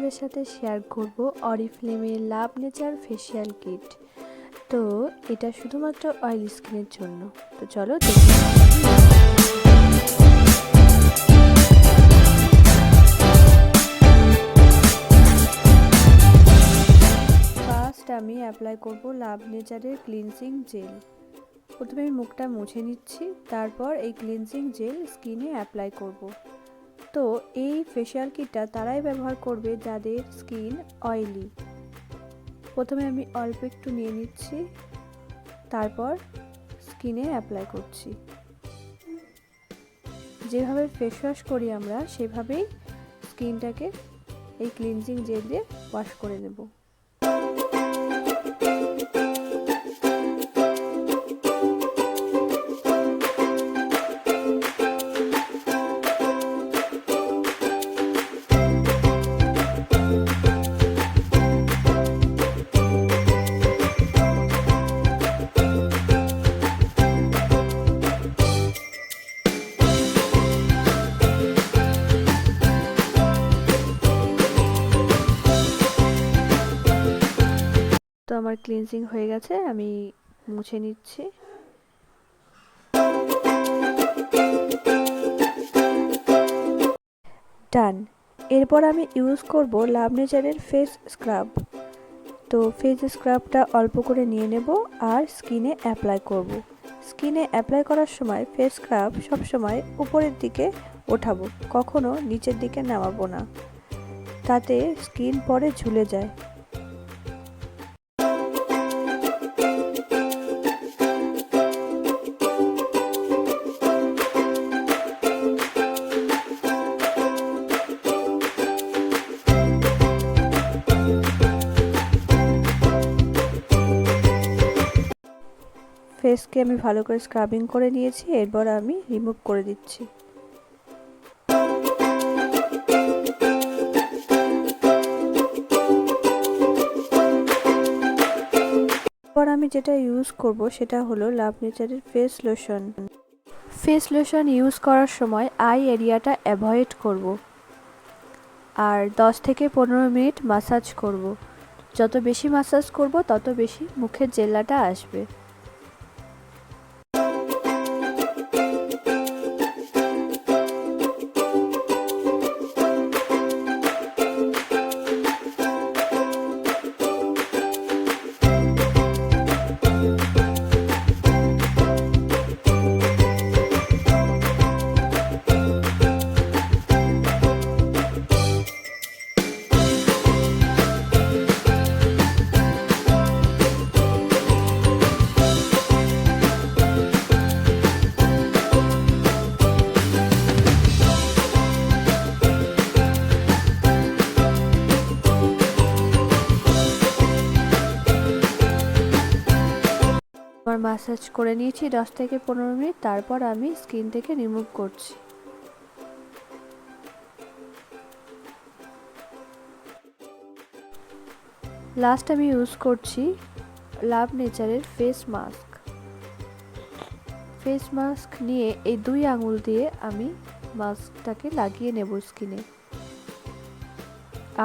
তোমাদের সাথে শেয়ার করব অরিফ্লেমের লাভ নেচার ফেসিয়াল কিট। তো এটা শুধুমাত্র অয়েল স্কিনের জন্য। তো চলো দেখি। ফার্স্ট আমি অ্যাপ্লাই করব লাভ নেচারের ক্লিনজিং জেল। প্রথমে আমি মুখটা মুছে নিচ্ছি, তারপর এই ক্লিনজিং জেল স্কিনে অ্যাপ্লাই করব। তো এই ফেসিয়াল কিটটা তারাই ব্যবহার করবে যাদের স্কিন অয়েলি। প্রথমে আমি অল্প একটু নিয়ে নিচ্ছি, তারপর স্কিনে অ্যাপ্লাই করছি। যেভাবে ফেস ওয়াশ করি আমরা সেভাবেই স্কিনটাকে এই ক্লিনজিং জেল দিয়ে ওয়াশ করে নেব। তো আমার ক্লিনজিং হয়ে গেছে, আমি মুছে নিচ্ছি। ডান। এরপর আমি ইউজ করব লাভ নেচারের ফেস স্ক্রাব। তো ফেস স্ক্রাবটা অল্প করে নিয়ে নেব আর স্কিনে অ্যাপ্লাই করব। স্কিনে অ্যাপ্লাই করার সময় ফেস স্ক্রাব সবসময় উপরের দিকে ওঠাবো, কখনো নিচের দিকে নামাবো না, তাতে স্কিন পরে ঝুলে যায়। ফেসকে আমি ভালো করে স্ক্রাবিং করে নিয়েছি, এরপর আমি রিমুভ করে দিচ্ছি। এরপর আমি যেটা ইউজ করব সেটা হলো লাভ নেচারের face lotion. Face lotion use করার সময় আই এরিয়াটা অ্যাভয়েড করব আর 10 থেকে 15 মিনিট মাসাজ করব। যত বেশি মাসাজ করব তত বেশি মুখের জেল্লাটা আসবে। আমার ম্যাসাজ করে নিয়েছি 10 থেকে 15 মিনিট, তারপর আমি স্কিন থেকে রিমুভ করছি। লাস্ট আমি ইউজ করছি লাভ নেচারের ফেস মাস্ক। ফেস মাস্ক নিয়ে এই 2 আঙুল দিয়ে আমি মাস্কটাকে লাগিয়ে নেব স্কিনে,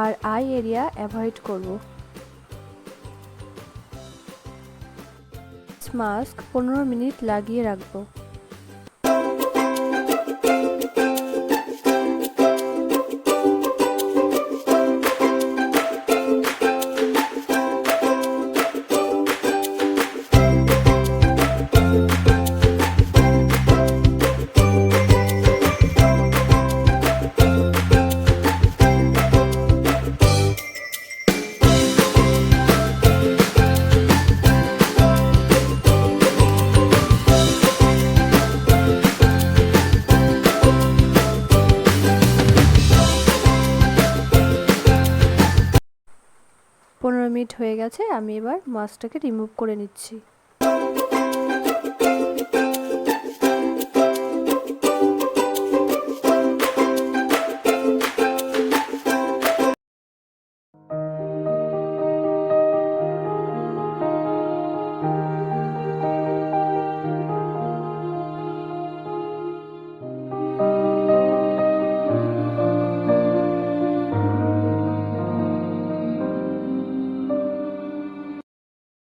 আর আই এরিয়া অ্যাভয়েড করব। মাস্ক 15 মিনিট লাগিয়ে রাখবো। মিনিট হয়ে গেছে, আমি এবার মাস্কটাকে রিমুভ করে নিচ্ছি।